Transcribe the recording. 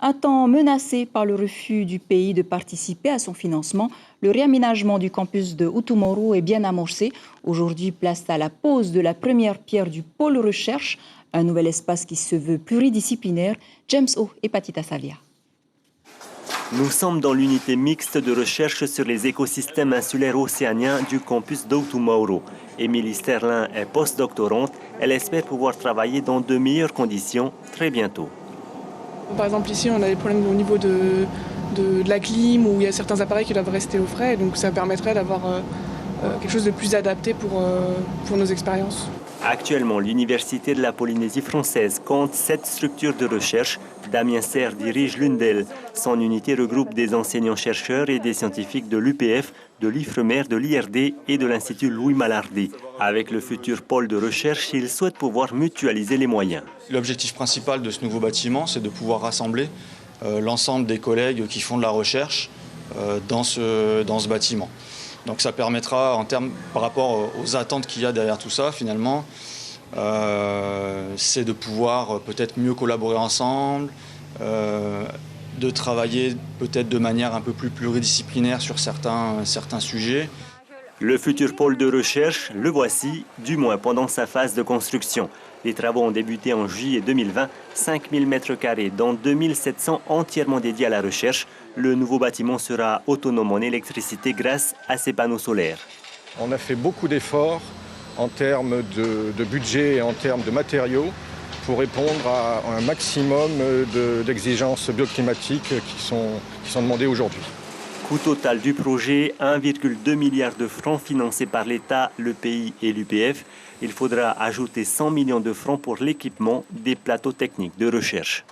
Un temps menacé par le refus du pays de participer à son financement, le réaménagement du campus de Utumauru est bien amorcé. Aujourd'hui, place à la pose de la première pierre du pôle recherche, un nouvel espace qui se veut pluridisciplinaire. James O et Patita Savia. Nous sommes dans l'unité mixte de recherche sur les écosystèmes insulaires océaniens du campus d'Utumauru. Émilie Sterlin est postdoctorante. Elle espère pouvoir travailler dans de meilleures conditions très bientôt. Par exemple, ici, on a des problèmes au niveau de la clim, où il y a certains appareils qui doivent rester au frais. Donc ça permettrait d'avoir quelque chose de plus adapté pour nos expériences. Actuellement, l'Université de la Polynésie française compte 7 structures de recherche. Damien Serre dirige l'une d'elles. Son unité regroupe des enseignants-chercheurs et des scientifiques de l'UPF, de l'IFREMER, de l'IRD et de l'Institut Louis Malardi. Avec le futur pôle de recherche, il souhaite pouvoir mutualiser les moyens. L'objectif principal de ce nouveau bâtiment, c'est de pouvoir rassembler l'ensemble des collègues qui font de la recherche dans ce bâtiment. Donc ça permettra, par rapport aux attentes qu'il y a derrière tout ça, finalement, c'est de pouvoir peut-être mieux collaborer ensemble, de travailler peut-être de manière un peu plus pluridisciplinaire sur certains sujets. Le futur pôle de recherche, le voici, du moins pendant sa phase de construction. Les travaux ont débuté en juillet 2020, 5000 m², dont 2700 entièrement dédiés à la recherche. Le nouveau bâtiment sera autonome en électricité grâce à ses panneaux solaires. On a fait beaucoup d'efforts en termes de budget et en termes de matériaux pour répondre à un maximum d'exigences bioclimatiques qui sont demandées aujourd'hui. Coût total du projet, 1,2 milliard de francs financés par l'État, le pays et l'UPF. Il faudra ajouter 100 millions de francs pour l'équipement des plateaux techniques de recherche.